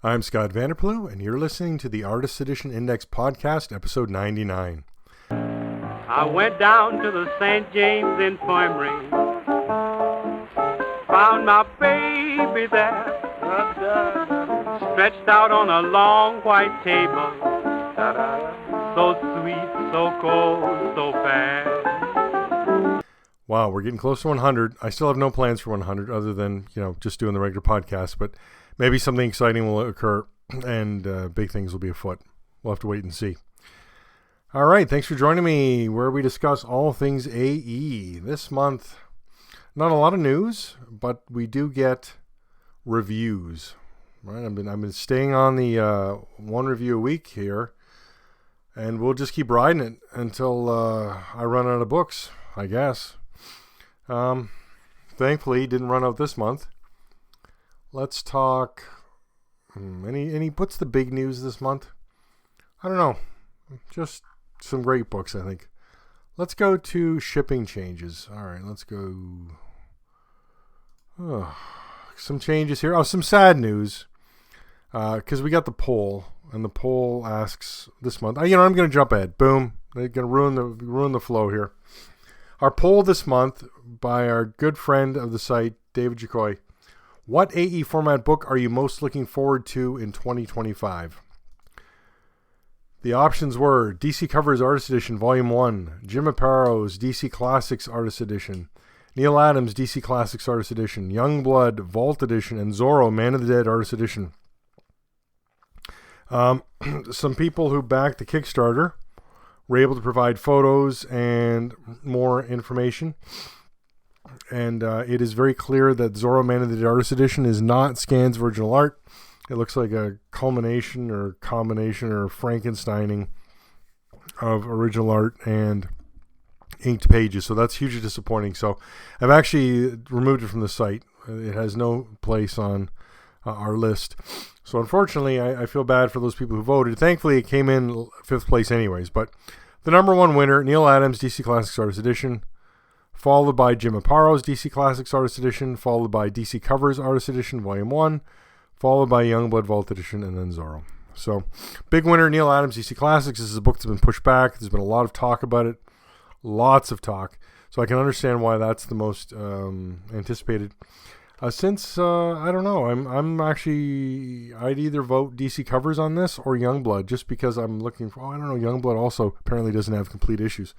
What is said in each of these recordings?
I'm Scott Vanderplu, and you're listening to the Artist Edition Index Podcast, episode 99. I went down to the St. James Infirmary, found my baby there, stretched out on a long white table, so sweet, so cold, so fast. Wow, we're getting close to 100. I still have no plans for 100 other than, just doing the regular podcast, but maybe something exciting will occur and big things will be afoot. We'll have to wait and see. All right, thanks for joining me where we discuss all things AE. This month, not a lot of news, but we do get reviews. Right, I've been staying on the one review a week here, and we'll just keep riding it until I run out of books, I guess. Thankfully, didn't run out this month. Let's talk. What's the big news this month? I don't know. Just some great books, I think. Let's go to shipping changes. All right, let's go. Some changes here. Some sad news. Because we got the poll, and the poll asks this month. I'm going to jump ahead. Boom. They're going to ruin the flow here. Our poll this month by our good friend of the site, David Jacoy. What AE format book are you most looking forward to in 2025? The options were DC Covers Artist Edition Volume 1, Jim Apato's DC Classics Artist Edition, Neal Adams DC Classics Artist Edition, Youngblood Vault Edition, and Zorro Man of the Dead Artist Edition. Some people who backed the Kickstarter were able to provide photos and more information. And it is very clear that Zorro Man of the Dead Artist Edition is not Scan's original art. It looks like a culmination or combination or Frankensteining of original art and inked pages. So that's hugely disappointing. So I've actually removed it from the site. It has no place on our list. So unfortunately, I feel bad for those people who voted. Thankfully, it came in 5th place anyways. But the number one winner, Neal Adams DC Classics Artist Edition, followed by Jim Apato's DC Classics Artist Edition, followed by DC Covers Artist Edition Volume 1, followed by Youngblood Vault Edition, and then Zorro. So, big winner, Neal Adams DC Classics. This is a book that's been pushed back. There's been a lot of talk about it. Lots of talk. So I can understand why that's the most anticipated. I don't know, I'd either vote DC Covers on this or Youngblood, just because I'm looking for, Youngblood also apparently doesn't have complete issues.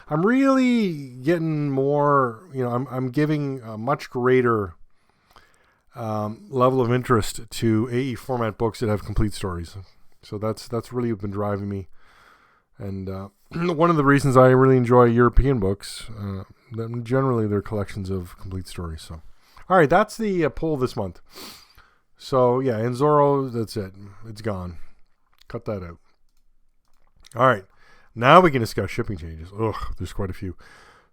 I'm really getting more, I'm giving a much greater level of interest to AE format books that have complete stories. So that's really been driving me. And one of the reasons I really enjoy European books, that generally they're collections of complete stories. So, all right, that's the poll this month. So yeah, in Zorro, that's it. It's gone. Cut that out. All right, now we can discuss shipping changes. There's quite a few.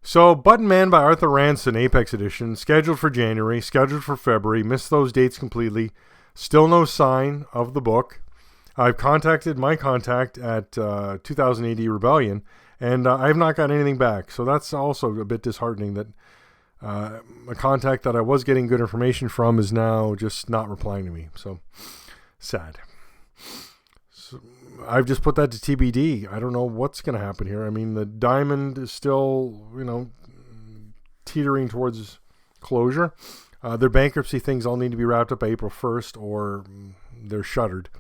So, Button Man by Arthur Ranson, Apex Edition, scheduled for January, scheduled for February, missed those dates completely. Still no sign of the book. I've contacted my contact at 2000 AD Rebellion, and I have not got anything back. So that's also a bit disheartening that a contact that I was getting good information from is now just not replying to me. So, sad. So, I've just put that to TBD. I don't know what's going to happen here. I mean, the Diamond is still, teetering towards closure. Their bankruptcy things all need to be wrapped up by April 1st or they're shuttered.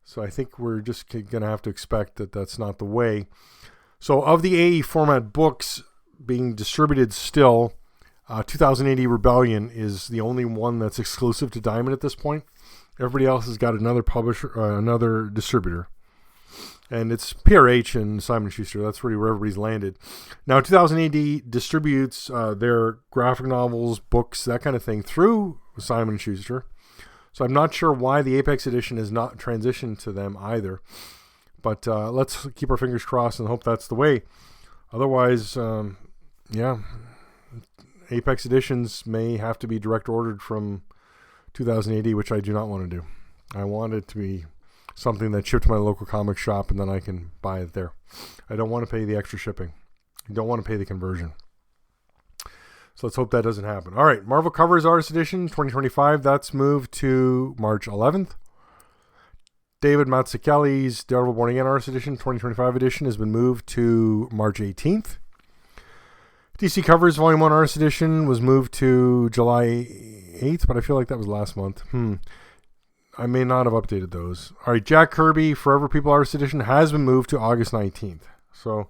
So I think we're just going to have to expect that that's not the way. So of the AE format books being distributed still, 2000 AD Rebellion is the only one that's exclusive to Diamond at this point. Everybody else has got another publisher, another distributor. And it's PRH and Simon & Schuster. That's really where everybody's landed. Now, 2000 AD distributes their graphic novels, books, that kind of thing through Simon & Schuster. So I'm not sure why the Apex Edition has not transitioned to them either. But let's keep our fingers crossed and hope that's the way. Otherwise, Apex Editions may have to be direct ordered from 2000 AD, which I do not want to do. I want it to be something that's shipped to my local comic shop and then I can buy it there. I don't want to pay the extra shipping. I don't want to pay the conversion. So let's hope that doesn't happen. All right, Marvel Covers Artist Edition 2025. That's moved to March 11th. David Mazzucchelli's Daredevil Born Again Artist Edition, 2025 edition, has been moved to March 18th. DC Covers Volume 1 Artist Edition was moved to July 8th, but I feel like that was last month. I may not have updated those. All right, Jack Kirby Forever People Artist Edition has been moved to August 19th. So,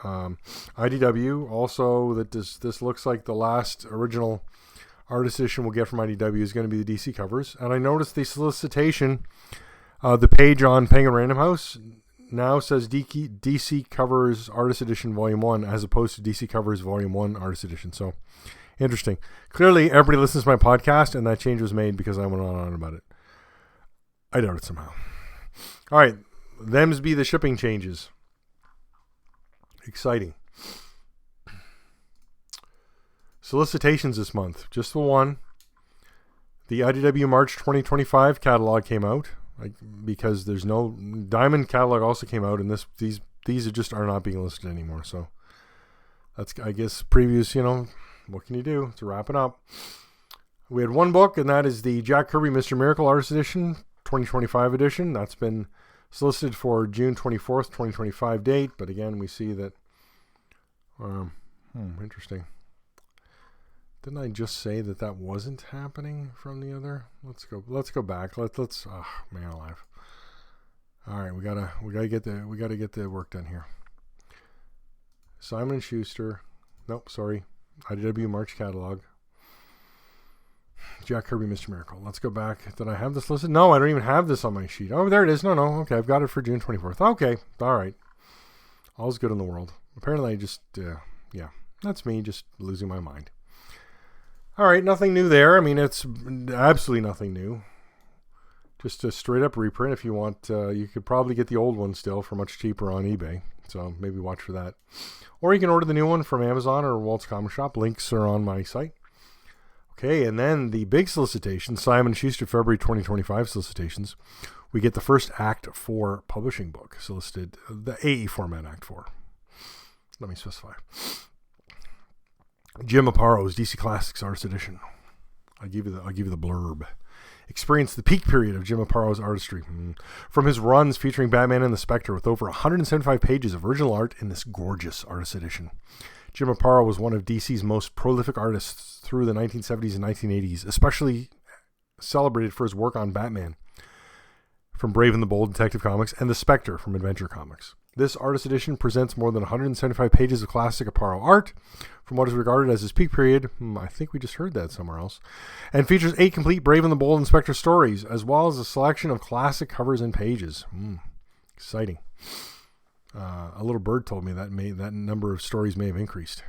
IDW, also, that this looks like the last original artist edition we'll get from IDW is going to be the DC Covers. And I noticed the solicitation, the page on Penguin Random House now says DC Covers Artist Edition Volume 1 as opposed to DC Covers Volume 1 Artist Edition. So, interesting. Clearly, everybody listens to my podcast, and that change was made because I went on about it. I doubt it somehow. All right. Them's be the shipping changes. Exciting. Solicitations this month. Just the one. The IDW March 2025 catalog came out. Because there's no Diamond catalog also came out, and these are not being listed anymore. So that's, I guess, previews. What can you do? It's wrapping up. We had one book, and that is the Jack Kirby Mr. Miracle Artist Edition, 2025 edition. That's been solicited for June 24th, 2025 date. But again, we see that. Interesting. Didn't I just say that wasn't happening from the other? Let's go back. Let's oh man alive. All right, we gotta get the work done here. Simon & Schuster. Nope, sorry. IDW March catalog. Jack Kirby Mr. Miracle. Let's go back. Did I have this listed? No, I don't even have this on my sheet. Oh, there it is. No. Okay, I've got it for June 24th. Okay, all right. All's good in the world. Apparently, I just that's me just losing my mind. All right, nothing new there. I mean, it's absolutely nothing new. Just a straight up reprint. If you want, you could probably get the old one still for much cheaper on eBay. So maybe watch for that. Or you can order the new one from Amazon or Walt's Comic Shop. Links are on my site. Okay, and then the big solicitation, Simon & Schuster February 2025 solicitations. We get the first Act 4 publishing book solicited, the AE format Act 4. Let me specify. Jim Aparo's DC Classics Artist Edition. I'll give you the blurb. Experience the peak period of Jim Aparo's artistry. From his runs featuring Batman and the Spectre with over 175 pages of original art in this gorgeous artist edition. Jim Aparo was one of DC's most prolific artists through the 1970s and 1980s, especially celebrated for his work on Batman from Brave and the Bold Detective Comics and the Spectre from Adventure Comics. This artist edition presents more than 175 pages of classic Aparo art from what is regarded as his peak period. I think we just heard that somewhere else. And features 8 complete Brave and the Bold and Spectre stories, as well as a selection of classic covers and pages. Exciting. A little bird told me that number of stories may have increased.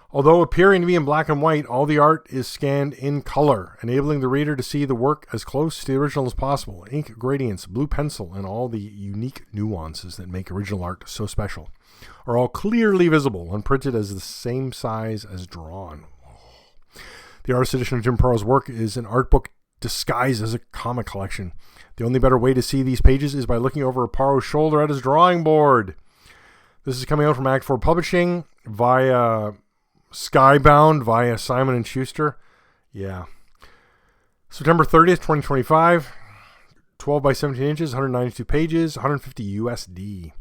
Although appearing to be in black and white, all the art is scanned in color, enabling the reader to see the work as close to the original as possible. Ink gradients, blue pencil, and all the unique nuances that make original art so special are all clearly visible when printed as the same size as drawn. The artist edition of Jim Aparo's work is an art book disguised as a comic collection. The only better way to see these pages is by looking over Aparo's shoulder at his drawing board. This is coming out from Act 4 Publishing via Skybound via Simon & Schuster. Yeah. September 30th, 2025. 12 by 17 inches, 192 pages, 150 USD.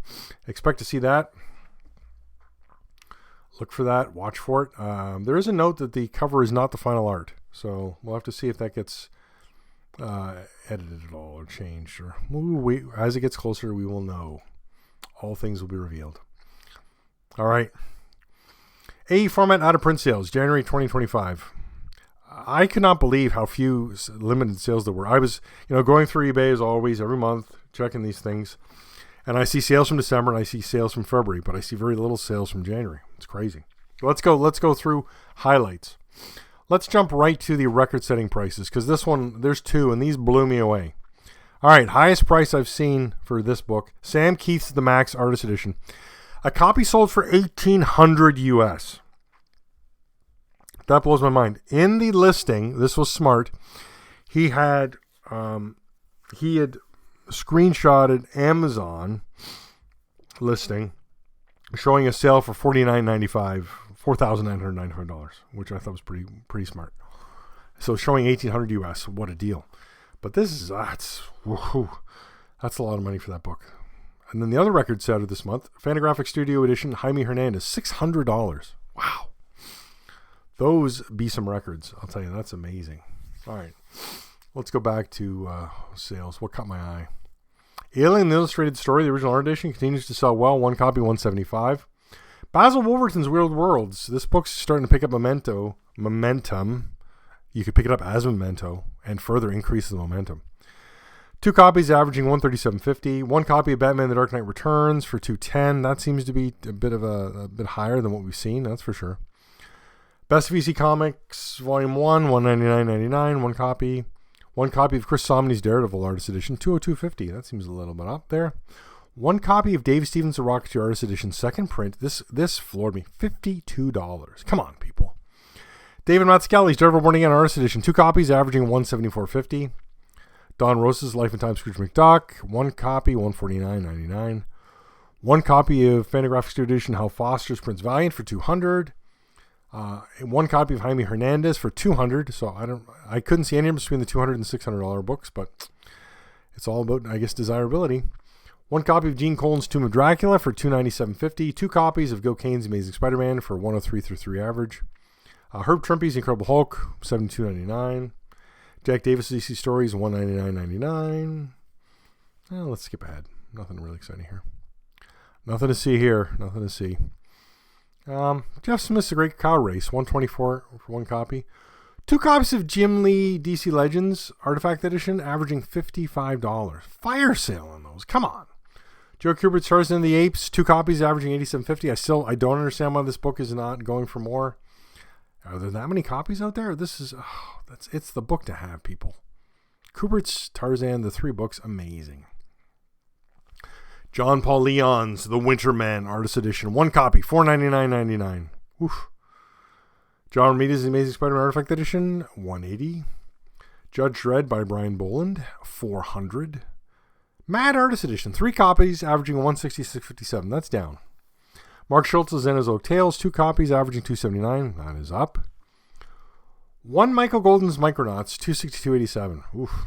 Expect to see that. Look for that. Watch for it. There is a note that the cover is not the final art. So we'll have to see if that gets edited at all or changed. Or as it gets closer, we will know. All things will be revealed. All right. AE format out of print sales, January 2025. I could not believe how few limited sales there were. I was, going through eBay as always every month, checking these things, and I see sales from December and I see sales from February, but I see very little sales from January. It's crazy. Let's go through highlights. Let's jump right to the record-setting prices because this one, there's 2, and these blew me away. All right, highest price I've seen for this book, Sam Keith's The Max Artist Edition. A copy sold for $1,800 US. That blows my mind. In the listing, this was smart. He had screenshotted Amazon listing showing a sale for $4,995, which I thought was pretty smart. So showing $1,800 US. What a deal. But this is, that's a lot of money for that book. And then the other record set of this month, Fantagraphics Studio Edition, Jaime Hernandez, $600. Wow. Those be some records. I'll tell you, that's amazing. All right. Let's go back to sales. What caught my eye? Alien: The Illustrated Story, the original art edition, continues to sell well. One copy, $175. Basil Wolverton's Weird Worlds. This book's starting to pick up momentum. You could pick it up as memento and further increase the momentum. 2 copies averaging $137.50. 1 copy of Batman: The Dark Knight Returns for $210. That seems to be a bit higher than what we've seen. That's for sure. Best of EC Comics Volume 1, $199.99. 1 copy. 1 copy of Chris Somney's Daredevil Artist Edition, $202.50. That seems a little bit up there. 1 copy of Dave Stevens' The Rocketeer Artist Edition, second print. This floored me. $52. Come on, people. David Mazzucchelli's Daredevil Born Again Artist Edition, 2 copies averaging $174.50. Don Rosa's Life and Times Scrooge McDuck, 1 copy, $149.99. 1 copy of Fantagraphics Studio Edition Hal Foster's Prince Valiant for $200. 1 copy of Jaime Hernandez for $200. So I couldn't see any difference between the $200 and $600 books, but it's all about, I guess, desirability. 1 copy of Gene Colan's Tomb of Dracula for $297.50. 2 copies of Gil Kane's Amazing Spider-Man for $103.33 average. Herb Trimpe's Incredible Hulk, $72.99. Jack Davis' DC Stories, $199.99. Let's skip ahead. Nothing really exciting here. Nothing to see here. Nothing to see. Jeff Smith's The Great Cow Race, $124 for 1 copy. 2 copies of Jim Lee DC Legends Artifact Edition, averaging $55. Fire sale on those. Come on. Joe Kubert's Tarzan and the Apes, 2 copies averaging $87.50. I don't understand why this book is not going for more. Are there that many copies out there? It's the book to have, people. Kubert's Tarzan, the 3 books, amazing. John Paul Leon's The Winter Man Artist Edition, 1 copy, $499.99. Oof. John Romita's Amazing Spider-Man Artifact Edition, $180. Judge Dredd by Brian Boland, $400. Mad Artist Edition, 3 copies, averaging $166.57. That's down. Mark Schultz's Xenozoic Tales, 2 copies, averaging $279. That is up. 1 Michael Golden's Micronauts, $262.87. Oof.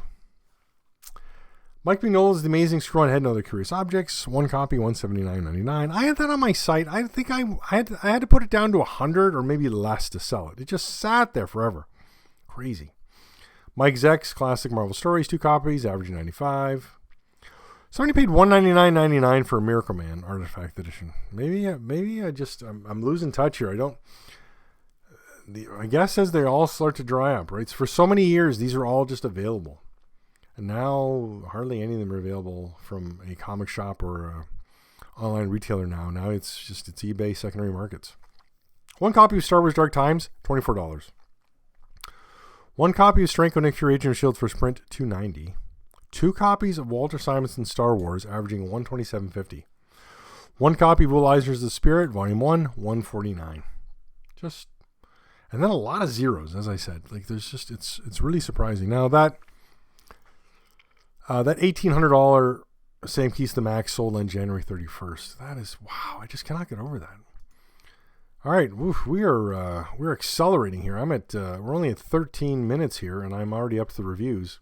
Mike Mignola's The Amazing Screw-On Head and Other Curious Objects, 1 copy, $179.99. I had that on my site. I think I had to put it down to $100 or maybe less to sell it. It just sat there forever. Crazy. Mike Zeck's Classic Marvel Stories, 2 copies, averaging $95. Somebody paid $199.99 for a Miracle Man Artifact Edition. Maybe I'm losing touch here. I guess as they all start to dry up, right? So for so many years, these are all just available. And now hardly any of them are available from a comic shop or a online retailer now. Now it's eBay secondary markets. 1 copy of Star Wars Dark Times, $24. 1 copy of Stranko Nick Fury Agent of S.H.I.E.L.D. First Print, $290. 2 copies of Walter Simonson's Star Wars, averaging $127.50. 1 copy of Will Eisner's The Spirit, Volume 1, $149. And then a lot of zeros, as I said. It's really surprising. Now that $1,800 Sam Keith the Max sold on January 31st. That is, wow, I just cannot get over that. All right, we're accelerating here. We're only at 13 minutes here, and I'm already up to the reviews.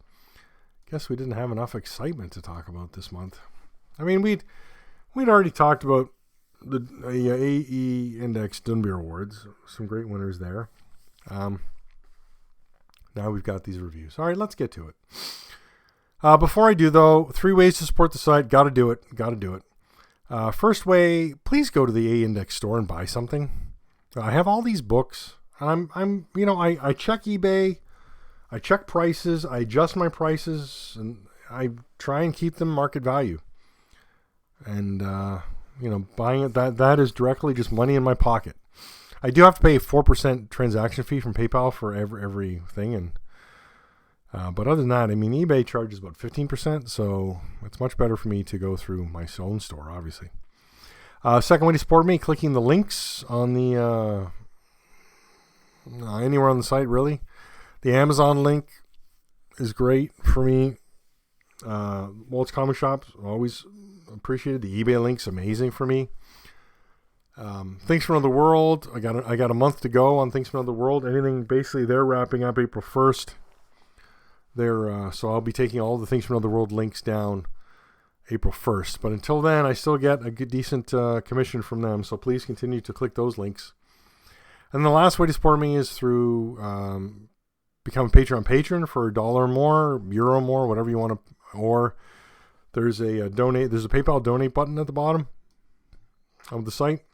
Guess we didn't have enough excitement to talk about this month. I mean, we'd already talked about the AE Index Dunbier Awards. Some great winners there. Now we've got these reviews. All right, let's get to it. Before I do, though, 3 ways to support the site. Got to do it. First way, please go to the AE Index store and buy something. I have all these books, and I check eBay. I check prices, I adjust my prices, and I try and keep them market value. And, buying it, that is directly just money in my pocket. I do have to pay a 4% transaction fee from PayPal for every thing. But other than that, I mean, eBay charges about 15%, so it's much better for me to go through my own store, obviously. Second way to support me, clicking the links on the, anywhere on the site, really. The Amazon link is great for me. Walt's Comic Shop, always appreciated. The eBay link's amazing for me. Things from Another World. I got a month to go on Things from Another World. Anything basically they're wrapping up April 1st. So I'll be taking all the Things from Another World links down April 1st. But until then, I still get a good, decent commission from them. So please continue to click those links. And the last way to support me is through become a Patreon patron for $1 more, euro more, whatever you want to. Or there's a donate. There's a PayPal donate button at the bottom of the site.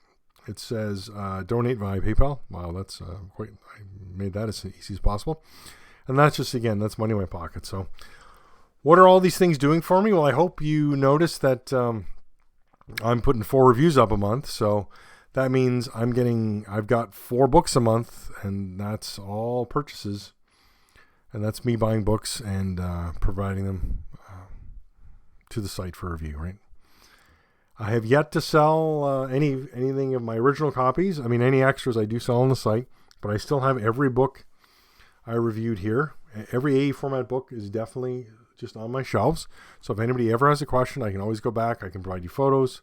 It says donate via PayPal. Wow, that's I made that as easy as possible. And that's just, again, that's money in my pocket. So what are all these things doing for me? Well, I hope you notice that I'm putting 4 reviews up a month. So that means I've got 4 books a month, and that's all purchases. And that's me buying books and providing them to the site for review, right? I have yet to sell anything of my original copies. I mean, any extras I do sell on the site, but I still have every book I reviewed here. Every AE format book is definitely just on my shelves. So if anybody ever has a question, I can always go back. I can provide you photos.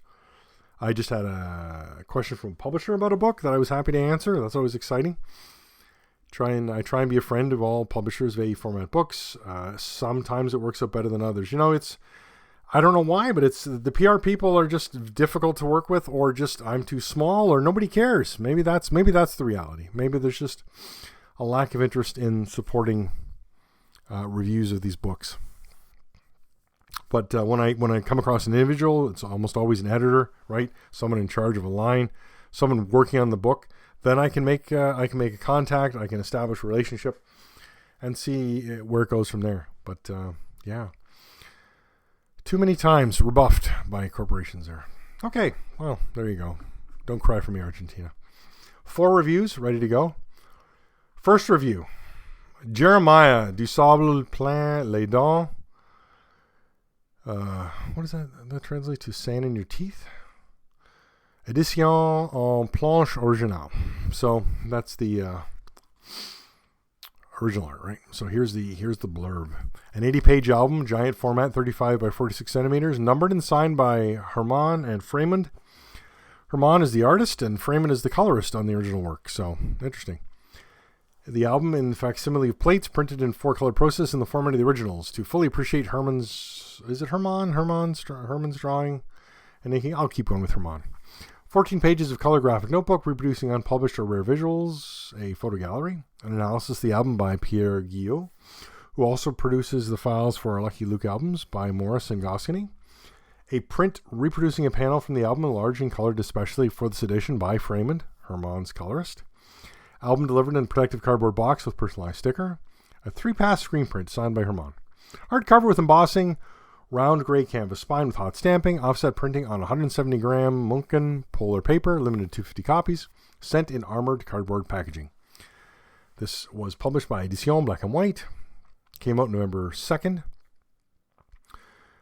I just had a question from a publisher about a book that I was happy to answer. That's always exciting. I try and be a friend of all publishers of AE format books. Sometimes it works out better than others. I don't know why, but it's the PR people are just difficult to work with, or just I'm too small, or nobody cares. Maybe that's the reality. Maybe there's just a lack of interest in supporting reviews of these books. But when I come across an individual, it's almost always an editor, right? Someone in charge of a line, someone working on the book. Then I can make a contact. I can establish a relationship, and see where it goes from there. But yeah, too many times rebuffed by corporations there. Okay, well, there you go. Don't cry for me, Argentina. 4 reviews ready to go. First review, Jeremiah du Sable Plein les Dents. What does that translate to? Sand in your teeth? Edition en planche originale. So that's the original art, right? So here's the blurb. An 80-page album, giant format, 35 by 46 centimeters, numbered and signed by Herman and Freymond. Herman is the artist, and Freymond is the colorist on the original work. So interesting. The album in facsimile of plates printed in 4-color process in the format of the originals. To fully appreciate Herman's drawing, and I'll keep going with Herman. 14 pages of color graphic notebook reproducing unpublished or rare visuals, a photo gallery, an analysis of the album by Pierre Guillot, who also produces the files for our Lucky Luke albums by Morris and Goscinny, a print reproducing a panel from the album enlarged and colored especially for this edition by Freymond, Herman's colorist, album delivered in a protective cardboard box with personalized sticker, a 3-pass screen print signed by Herman, hardcover with embossing, round gray canvas spine with hot stamping, offset printing on 170-gram Munken polar paper, limited 250 copies, sent in armored cardboard packaging. This was published by Edition Black and White. Came out November 2nd.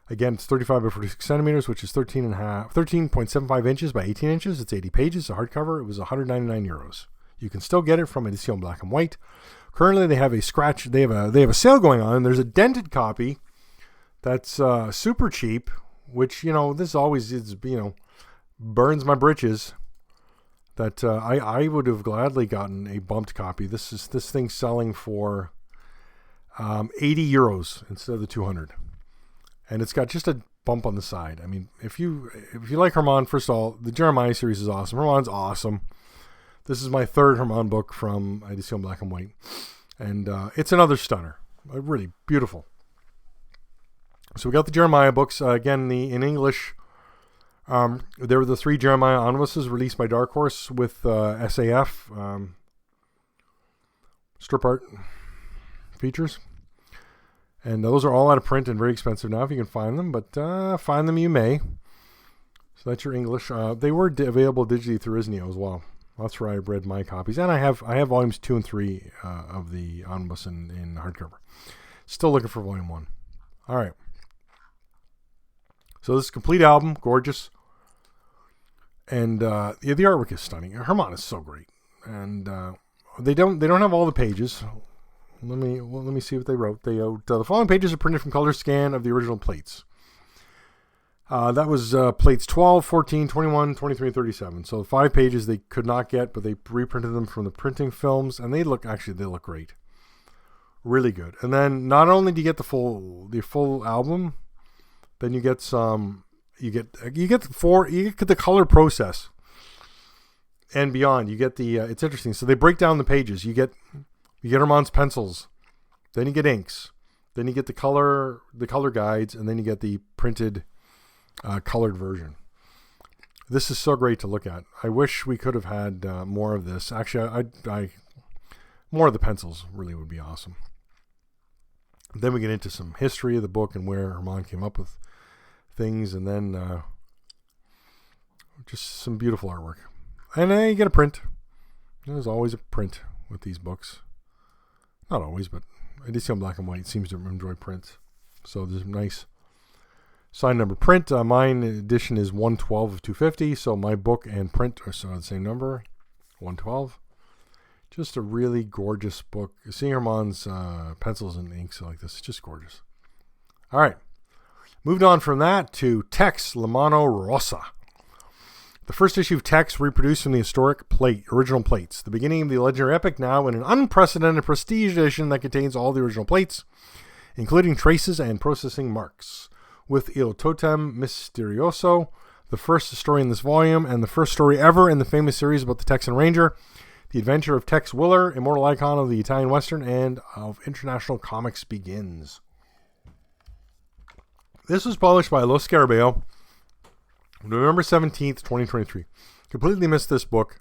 Again, it's 35 by 46 centimeters, which is 13.75 inches by 18 inches. It's 80 pages, a hardcover. It was 199 euros. You can still get it from Edition Black and White. Currently, they have a sale going on, and there's a dented copy that's super cheap, which, this always is, burns my britches. That I would have gladly gotten a bumped copy. This thing's selling for 80 euros instead of the 200, and it's got just a bump on the side. I mean, if you like Herman, first of all, the Jeremiah series is awesome. Herman's awesome. This is my 3rd Herman book from Edition Black and White, and it's another stunner. Really beautiful. So we got the Jeremiah books again. In English, there were the 3 Jeremiah omnibuses released by Dark Horse with SAF strip art features, and those are all out of print and very expensive now if you can find them. But find them you may. So that's your English. They were available digitally through Isneo as well. That's where I read my copies, and I have volumes 2 and 3 of the omnibus in hardcover. Still looking for volume 1. All right. So this is a complete album, gorgeous, and the artwork is stunning. Herman is so great, and they don't have all the pages. Let me see what they wrote. The following pages are printed from color scan of the original plates. That was plates 12, 14, 21, 23, and 37. So 5 pages they could not get, but they reprinted them from the printing films, and they look great. Really good. And then not only do you get the full album, then you get the color process and beyond. You get the it's interesting. So they break down the pages. You get Armand's pencils, then you get inks, then you get the color guides, and then you get the printed colored version. This is so great to look at. I wish we could have had more of this. Actually, I more of the pencils really would be awesome. Then we get into some history of the book and where Armand came up with things, and then just some beautiful artwork. And then you get a print. There's always a print with these books. Not always, but edition black and white seems to enjoy prints. So there's a nice sign number print. Mine edition is 112 of 250, so my book and print are the same number, 112. Just a really gorgeous book. Seeing Armand's pencils and inks like this, it's just gorgeous. All right. Moved on from that to Tex La Mano Rosa. The first issue of Tex reproduced from the historic original plates. The beginning of the legendary epic, now in an unprecedented prestige edition that contains all the original plates, including traces and processing marks. With Il Totem Misterioso, the first story in this volume, and the first story ever in the famous series about the Texan Ranger, the adventure of Tex Willer, immortal icon of the Italian Western and of international comics, begins. This was published by Lo Scarabeo, November 17th, 2023. Completely missed this book.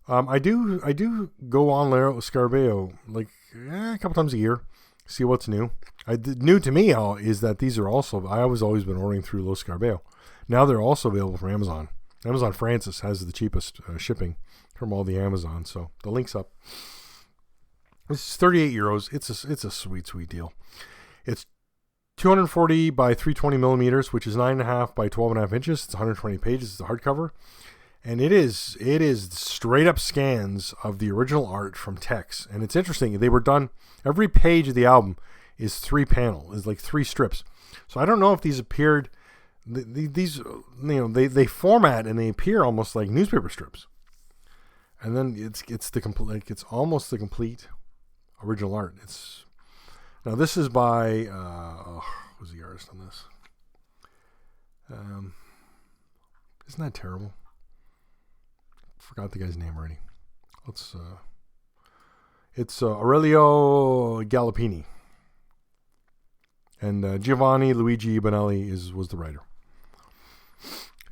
I do go on Lo Scarabeo like a couple times a year, see what's new. New to me is that these are also, I was always been ordering through Lo Scarabeo. Now they're also available from Amazon. Amazon Francis has the cheapest shipping from all the Amazon, so the link's up. This is 38 euros. It's a sweet deal. It's 240 by 320 millimeters, which is 9.5 by 12.5 inches. It's 120 pages. It's a hardcover, and it is straight up scans of the original art from Tex. And it's interesting. They were done. Every page of the album is 3 strips. So I don't know if these appeared. These they format and they appear almost like newspaper strips. And then it's the complete, it's almost the complete original art. Now this is by who's the artist on this? Isn't that terrible? Forgot the guy's name already. It's Aurelio Gallipini, and Giovanni Luigi Bonelli was the writer.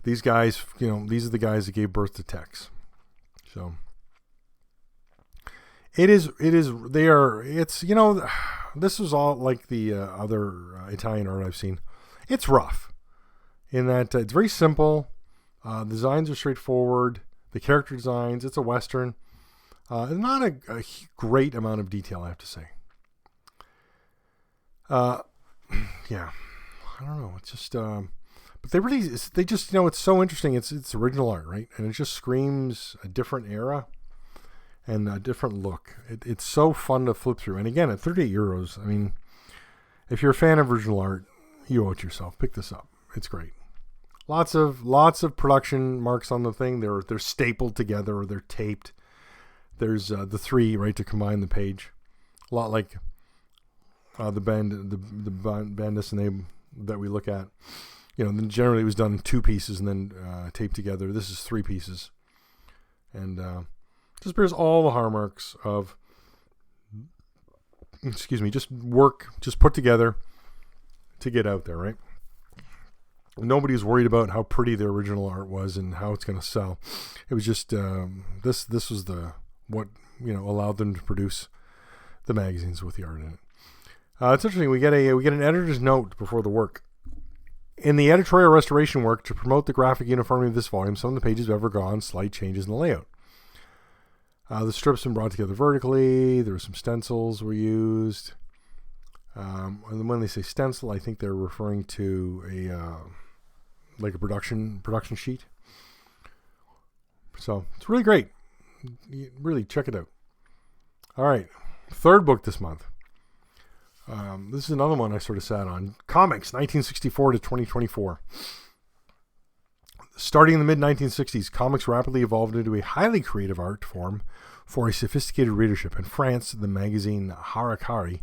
These guys, these are the guys that gave birth to Tex. So this is all like the other Italian art I've seen. It's rough in that it's very simple. The designs are straightforward. The character designs, it's a Western. Not a great amount of detail, I have to say. Yeah, I don't know. It's just, but it's so interesting. It's original art, right? And it just screams a different era and a different look. It's so fun to flip through. And again, at 38 euros, I mean, if you're a fan of original art, you owe it to yourself. Pick this up. It's great. Lots of production marks on the thing. They're stapled together or they're taped. There's the 3 right to combine the page. A lot like the Bendis name that we look at. Then generally it was done in 2 pieces and then taped together. This is 3 pieces, and just bears all the hallmarks of, just put together to get out there, right? Nobody's worried about how pretty the original art was and how it's going to sell. It was just this was what allowed them to produce the magazines with the art in it. It's interesting. We get an editor's note before the work. In the editorial restoration work to promote the graphic uniformity of this volume, some of the pages have undergone slight changes in the layout. The strips have been brought together vertically. There were some stencils were used. And when they say stencil, I think they're referring to a production sheet. So it's really great. Really check it out. All right, 3rd book this month. This is another one I sort of sat on. Comics, 1964 to 2024. Starting in the mid-1960s, comics rapidly evolved into a highly creative art form for a sophisticated readership. In France, the magazine Harakiri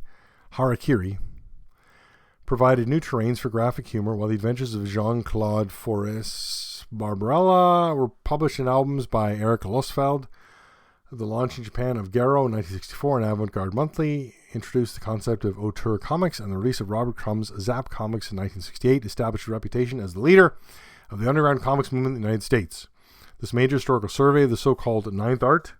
provided new terrains for graphic humor, while the adventures of Jean-Claude Forest Barbarella were published in albums by Eric Losfeld. The launch in Japan of Garo in 1964 and Avant-Garde Monthly introduced the concept of auteur comics, and the release of Robert Crumb's Zap Comics in 1968 established a reputation as the leader of the underground comics movement in the United States. This major historical survey of the so-called Ninth Art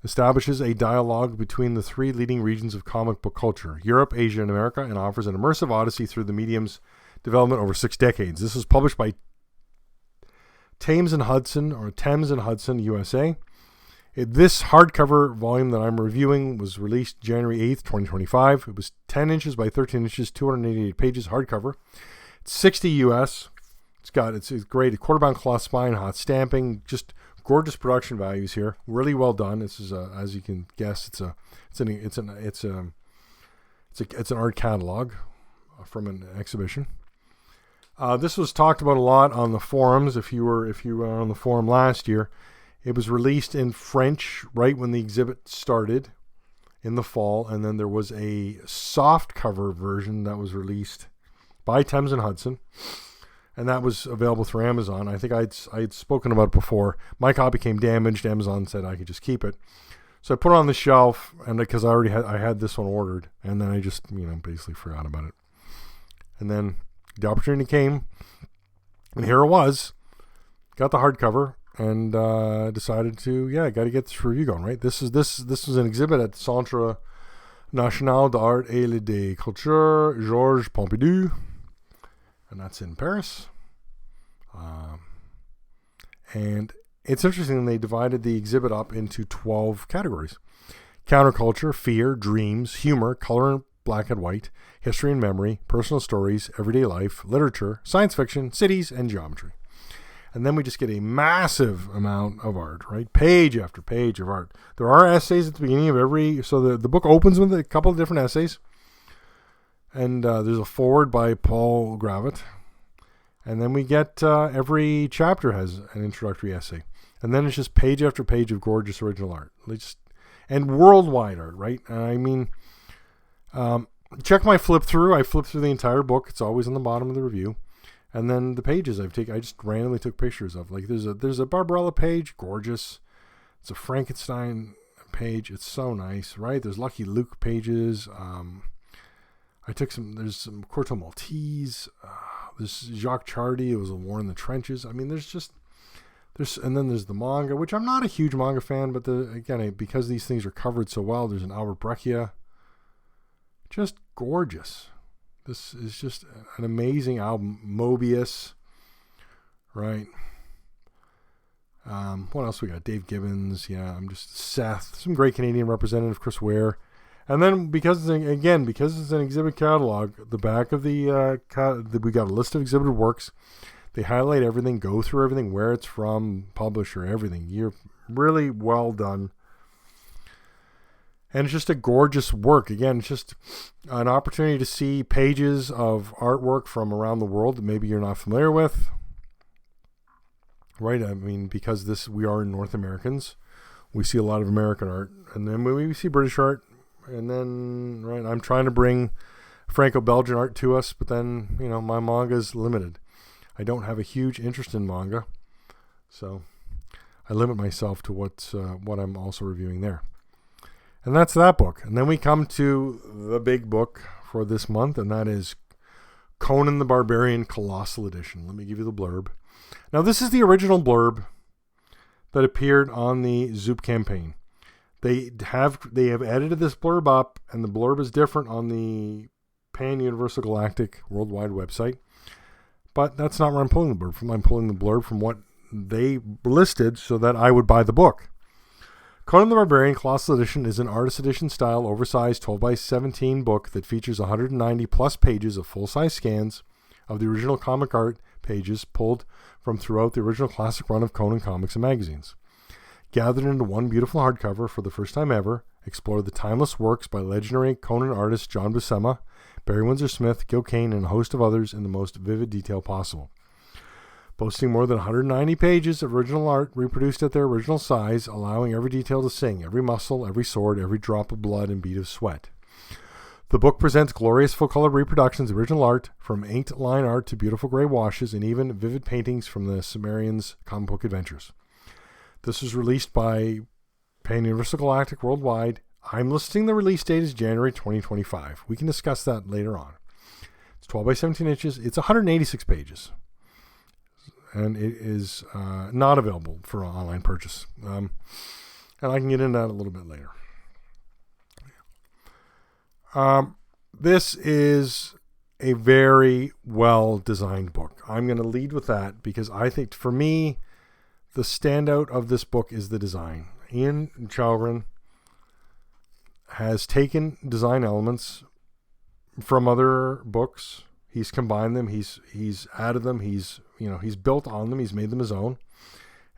establishes a dialogue between the three leading regions of comic book culture, Europe, Asia, and America, and offers an immersive odyssey through the medium's development over 6 decades. This was published by Thames and Hudson, USA. This hardcover volume that I'm reviewing was released January 8th, 2025. It was 10 inches by 13 inches, 288 pages, hardcover. It's $60 US. It's great. A quarter-bound cloth spine, hot stamping, just gorgeous production values here. Really well done. This is as you can guess, it's an art catalog from an exhibition. This was talked about a lot on the forums. If you were on the forum last year, it was released in French right when the exhibit started in the fall, and then there was a soft cover version that was released by Thames and Hudson. And that was available through Amazon. I think I'd spoken about it before. My copy came damaged. Amazon said I could just keep it. So I put it on the shelf, and because I had this one ordered, and then I just basically forgot about it. And then the opportunity came, and here it was. Got the hardcover, and decided to got to get this review going. Right, this was an exhibit at Centre National d'Art et de Culture Georges Pompidou. And that's in Paris. And it's interesting, they divided the exhibit up into 12 categories. Counterculture, fear, dreams, humor, color and black and white, history and memory, personal stories, everyday life, literature, science fiction, cities, and geometry. And then we just get a massive amount of art, right? Page after page of art. There are essays at the beginning of every... So the book opens with a couple of different essays. And there's a foreword by Paul Gravett. And then we get every chapter has an introductory essay. And then it's just page after page of gorgeous original art. And worldwide art, right? Check my flip through. I flipped through the entire book. It's always on the bottom of the review. And then the pages I just randomly took pictures of. Like there's a Barbarella page, gorgeous. It's a Frankenstein page. It's so nice, right? There's Lucky Luke pages. There's some Corto Maltese, there's Jacques Chardy, it was a War in the Trenches. And then there's the manga, which I'm not a huge manga fan, but because these things are covered so well, there's an Albert Breccia. Just gorgeous. This is just an amazing album. Mobius, right? What else we got? Dave Gibbons, Seth, some great Canadian representative, Chris Ware. And then because it's an exhibit catalog, the back of we got a list of exhibited works. They highlight everything, go through everything, where it's from, publisher, everything. You're really well done. And it's just a gorgeous work. Again, it's just an opportunity to see pages of artwork from around the world that maybe you're not familiar with. Right? I mean, because we are North Americans, we see a lot of American art. And then we see British art. And then, right, I'm trying to bring Franco-Belgian art to us, but then, my manga is limited. I don't have a huge interest in manga, so I limit myself to what I'm also reviewing there. And that's that book. And then we come to the big book for this month, and that is Conan the Barbarian Colossal Edition. Let me give you the blurb. Now, this is the original blurb that appeared on the Zoop campaign. They have edited this blurb up, and the blurb is different on the Pan Universal Galactic Worldwide website. But that's not where I'm pulling the blurb from. I'm pulling the blurb from what they listed so that I would buy the book. Conan the Barbarian Colossal Edition is an artist edition style, oversized 12x17 book that features 190 plus pages of full-size scans of the original comic art pages pulled from throughout the original classic run of Conan comics and magazines. Gathered into one beautiful hardcover for the first time ever, explore the timeless works by legendary Conan artists John Buscema, Barry Windsor Smith, Gil Kane, and a host of others in the most vivid detail possible. boasting more than 190 pages of original art reproduced at their original size, allowing every detail to sing, every muscle, every sword, every drop of blood and bead of sweat. The book presents glorious full-color reproductions of original art, from inked line art to beautiful gray washes, and even vivid paintings from the Sumerians' comic book adventures. This was released by Pan Universal Galactic Worldwide. I'm listing the release date as January 2025. We can discuss that later on. It's 12 by 17 inches. It's 186 pages. And it is not available for online purchase. And I can get into that a little bit later. This is a very well-designed book. I'm going to lead with that because I think, for me, the standout of this book is the design. Ian Chalgren has taken design elements from other books. He's combined them. He's added them. He's built on them. He's made them his own.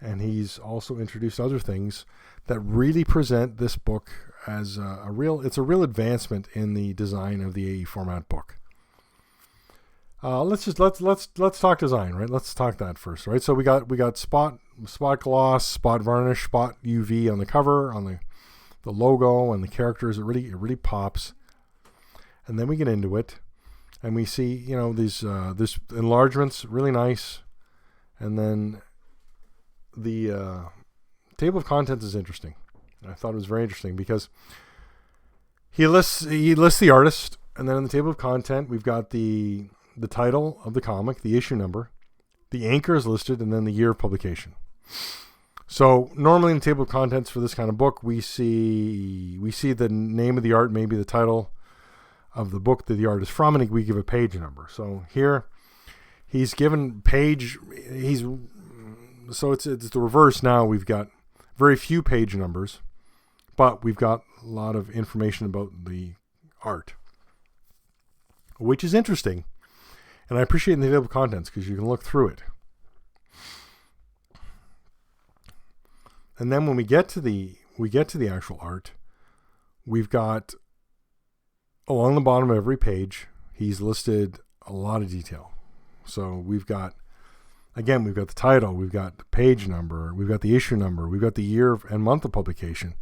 And he's also introduced other things that really present this book as a real advancement in the design of the AE format book. Let's talk design, right? Let's talk that first, right? So we got spot gloss, spot varnish, spot UV on the cover, on the logo and the characters. It really pops. And then we get into it, and we see these enlargements, really nice. And then the table of contents is interesting. I thought it was very interesting because he lists the artist, and then in the table of content we've got the title of the comic, the issue number, the anchor is listed, and then the year of publication. So normally in the table of contents for this kind of book, we see the name of the art, maybe the title of the book that the art is from, and we give a page number. So here he's given page. So it's the reverse now. We've got very few page numbers, but we've got a lot of information about the art, which is interesting. And I appreciate in the table of contents because you can look through it. And then when we get to the actual art, we've got along the bottom of every page, he's listed a lot of detail. So we've got the title, we've got the page number, we've got the issue number, we've got the year and month of publication,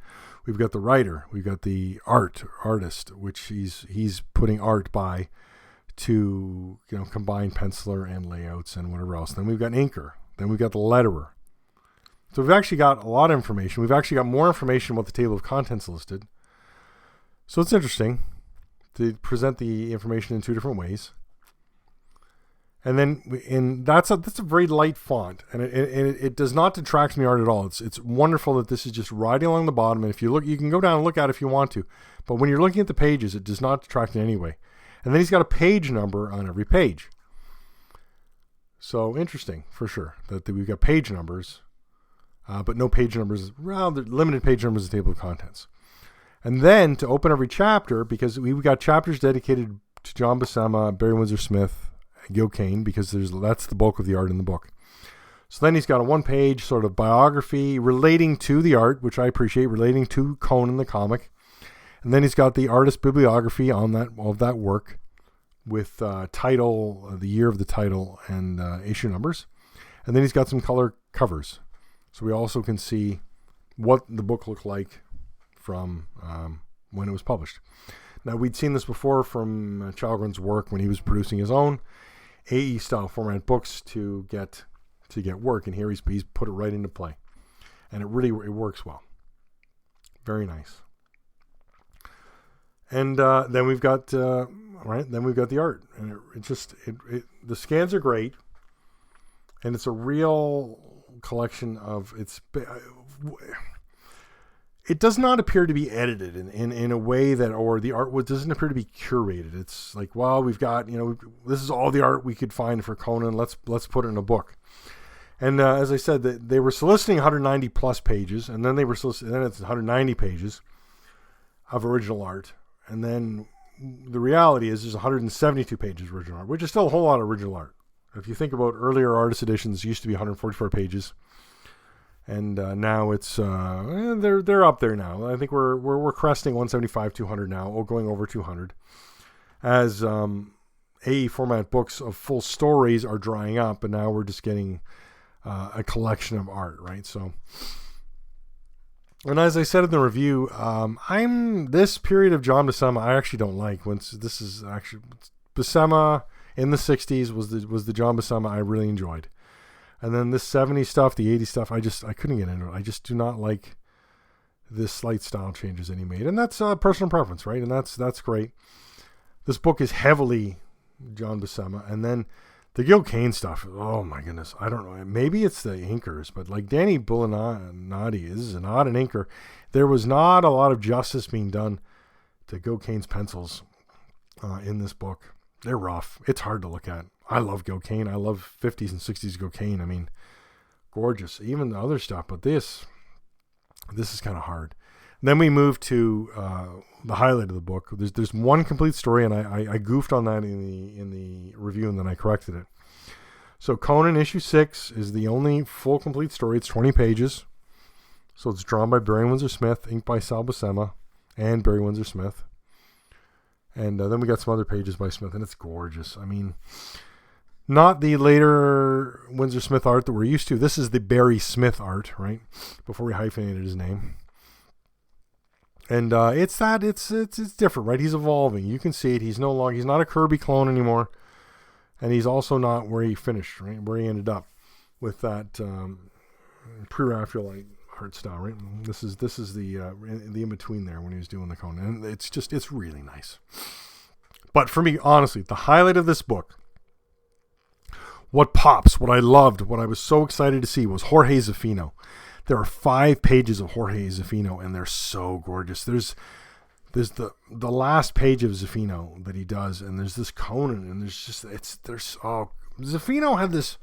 we've got the writer, we've got the artist, which he's putting art by to combine penciler and layouts and whatever else. Then we've got an inker, then we've got the letterer. So we've actually got a lot of information. We've actually got more information about the table of contents listed. So it's interesting to present the information in two different ways. And then that's a very light font, and it does not detract from the art at all. It's wonderful that this is just riding along the bottom, and if you look, you can go down and look at it if you want to. But when you're looking at the pages, it does not detract in any way. And then he's got a page number on every page. So interesting, for sure, that we've got page numbers, but no page numbers, rather limited page numbers in the table of contents. And then to open every chapter, because we've got chapters dedicated to John Buscema, Barry Windsor Smith, Gil Kane, because that's the bulk of the art in the book. So then he's got a one-page sort of biography relating to the art, which I appreciate, relating to Conan the comic. And then he's got the artist bibliography of that work with title, the year of the title, and issue numbers. And then he's got some color covers. So we also can see what the book looked like from when it was published. Now, we'd seen this before from Chalgren's work when he was producing his own AE style format books to get work, and here he's put it right into play, and it works well. Very nice. And then we've got the art, and the scans are great, and it's a real collection of it does not appear to be edited in a way that, or the art doesn't appear to be curated. It's like, well, we've got, this is all the art we could find for Conan. Let's put it in a book. And as I said, they were soliciting 190 plus pages, and then it's 190 pages of original art. And then the reality is there's 172 pages of original art, which is still a whole lot of original art. If you think about earlier artist editions, it used to be 144 pages. And now it's they're up there now. I think we're cresting 175, 200 now, or going over 200. As AE format books of full stories are drying up, and now we're just getting a collection of art, right? So, and as I said in the review, this period of John Buscema I actually don't like. This is actually Buscema in the 60s was the John Buscema I really enjoyed. And then this 70s stuff, the 80s stuff, I couldn't get into it. I just do not like this slight style changes that he made. And that's personal preference, right? And that's great. This book is heavily John Buscema. And then the Gil Kane stuff, oh my goodness, I don't know. Maybe it's the inkers, but like Danny Bulanadi is not an inker. There was not a lot of justice being done to Gil Kane's pencils in this book. They're rough. It's hard to look at. I love Gil Kane. I love 50s and 60s Gil Kane. I mean, gorgeous. Even the other stuff, but this is kind of hard. And then we move to the highlight of the book. There's one complete story, and I goofed on that in the review, and then I corrected it. So Conan issue 6 is the only full complete story. It's 20 pages. So it's drawn by Barry Windsor Smith, inked by Sal Buscema and Barry Windsor Smith. And then we got some other pages by Smith, and it's gorgeous. I mean, not the later Windsor Smith art that we're used to. This is the Barry Smith art, right? Before we hyphenated his name. And it's different, right? He's evolving. You can see it. He's not a Kirby clone anymore. And he's also not where he finished, right? Where he ended up with that pre-Raphaelite art style, right? This is the in-between there when he was doing the Conan. And it's really nice. But for me, honestly, the highlight of this book, what pops, what I loved, what I was so excited to see was Jorge Zaffino. There are 5 pages of Jorge Zaffino, and they're so gorgeous. There's the last page of Zaffino that he does, and there's this Conan, and Zaffino had this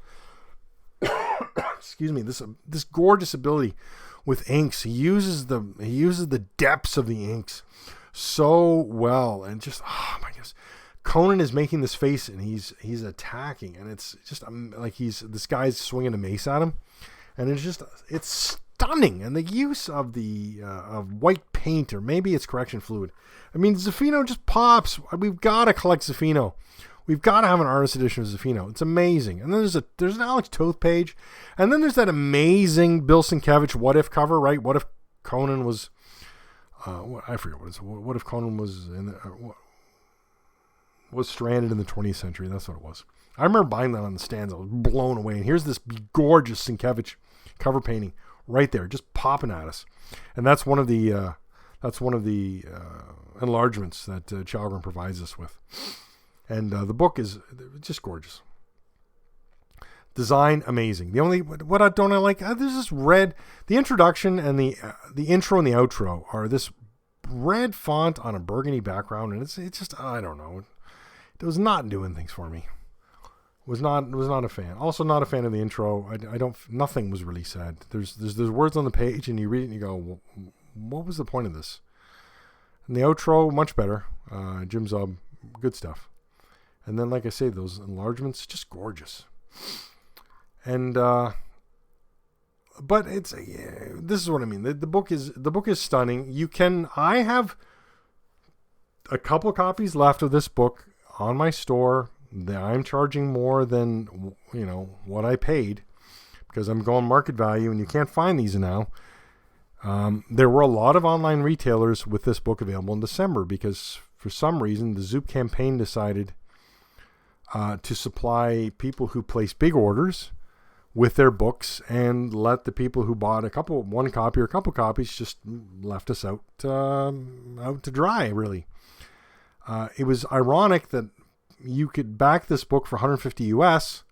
excuse me, this gorgeous ability with inks. He uses the depths of the inks so well, and just oh my goodness. Conan is making this face, and he's attacking, and it's just like this guy's swinging a mace at him. And it's stunning. And the use of of white paint, or maybe it's correction fluid. I mean, Zaffino just pops. We've got to collect Zaffino. We've got to have an artist edition of Zaffino. It's amazing. And then there's an Alex Toth page. And then there's that amazing Bill Sienkiewicz What If cover, right? What if Conan was, I forget what it is. What if Conan was was stranded in the 20th century? That's what it was. I remember buying that on the stands. I was blown away. And here's this gorgeous Sienkiewicz cover painting right there, just popping at us. And that's one of the enlargements that Chalgren provides us with. And the book is just gorgeous. Design amazing. The only what I don't like, there's this red. The introduction and the intro and the outro are this red font on a burgundy background, and it's just I don't know. It was not doing things for me. Was not a fan. Also not a fan of the intro. Nothing was really said. There's words on the page, and you read it and you go, what was the point of this? And the outro, much better. Jim Zub, good stuff. And then, like I say, those enlargements, just gorgeous. And but it's this is what I mean. The book is stunning. I have a couple copies left of this book on my store. I'm charging more than what I paid because I'm going market value, and you can't find these now. There were a lot of online retailers with this book available in December because for some reason the Zoop campaign decided to supply people who place big orders with their books and let the people who bought one copy or a couple copies just left us out to dry, really. It was ironic that you could back this book for $150 US,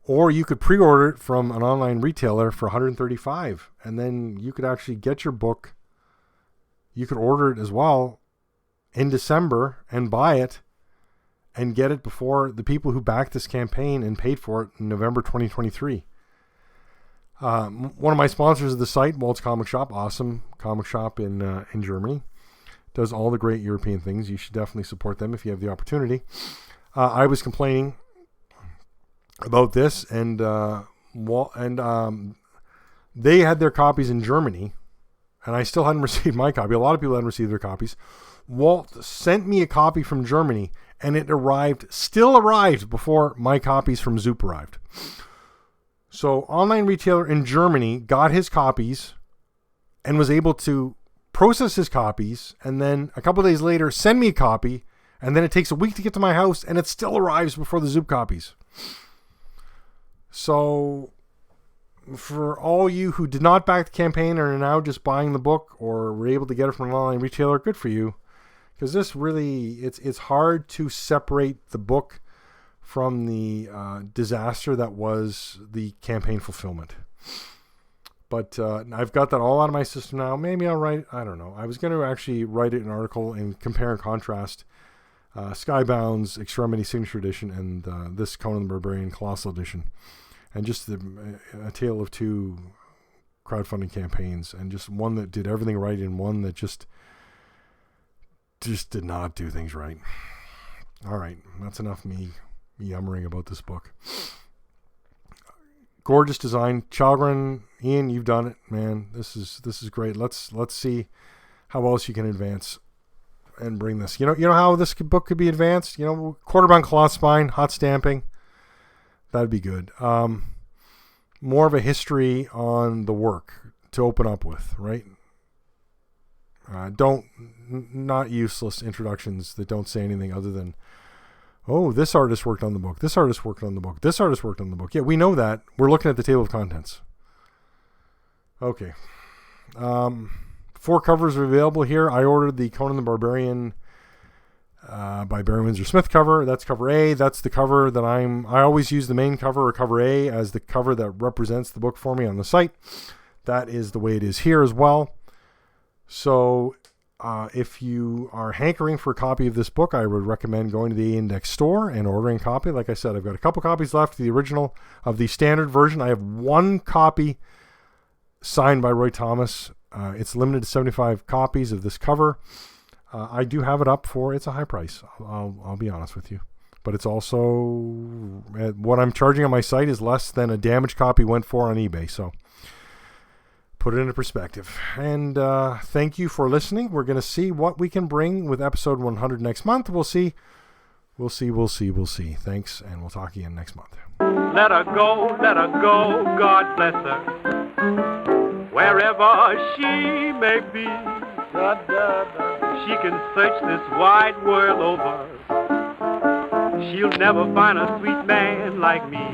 or you could pre-order it from an online retailer for $135, and then you could actually get your book. You could order it as well in December and buy it and get it before the people who backed this campaign and paid for it in November 2023. One of my sponsors of the site, Walt's Comic Shop, awesome comic shop in Germany, does all the great European things. You should definitely support them if you have the opportunity. I was complaining about this, and they had their copies in Germany, and I still hadn't received my copy. A lot of people hadn't received their copies. Walt sent me a copy from Germany, and it still arrived before my copies from Zoop arrived. So online retailer in Germany got his copies and was able to process his copies, and then a couple of days later send me a copy, and then it takes a week to get to my house, and it still arrives before the Zoop copies. So for all you who did not back the campaign and are now just buying the book or were able to get it from an online retailer, good for you. Because this really, it's hard to separate the book from the disaster that was the campaign fulfillment. But I've got that all out of my system now. Maybe I'll write, I don't know. I was going to actually write an article and compare and contrast Skybound's Extremity Signature Edition and this Conan the Barbarian Colossal Edition. And just a tale of two crowdfunding campaigns, and just one that did everything right and one that just did not do things right. All right, that's enough me yammering about this book. Gorgeous design. Chalgren, Ian, you've done it, man. This is great. Let's see how else you can advance and bring this. You know how this book could be advanced? Quarterbound cloth spine, hot stamping. That'd be good. More of a history on the work to open up with, right? Not useless introductions that don't say anything other than, oh, this artist worked on the book. This artist worked on the book. This artist worked on the book. Yeah, we know that. We're looking at the table of contents. Okay. 4 covers are available here. I ordered the Conan the Barbarian by Barry Windsor Smith cover. That's cover A. That's the cover that I always use the main cover or cover A as the cover that represents the book for me on the site. That is the way it is here as well. So if you are hankering for a copy of this book, I would recommend going to the Index store and ordering a copy. Like I said, I've got a couple copies left, the original of the standard version. I have 1 copy signed by Roy Thomas. It's limited to 75 copies of this cover. I do have it up it's a high price. I'll be honest with you. But it's also, what I'm charging on my site is less than a damaged copy went for on eBay. So put it into perspective. And thank you for listening. We're going to see what we can bring with episode 100 next month. We'll see. Thanks, and we'll talk again next month. Let her go, God bless her. Wherever she may be, she can search this wide world over. She'll never find a sweet man like me.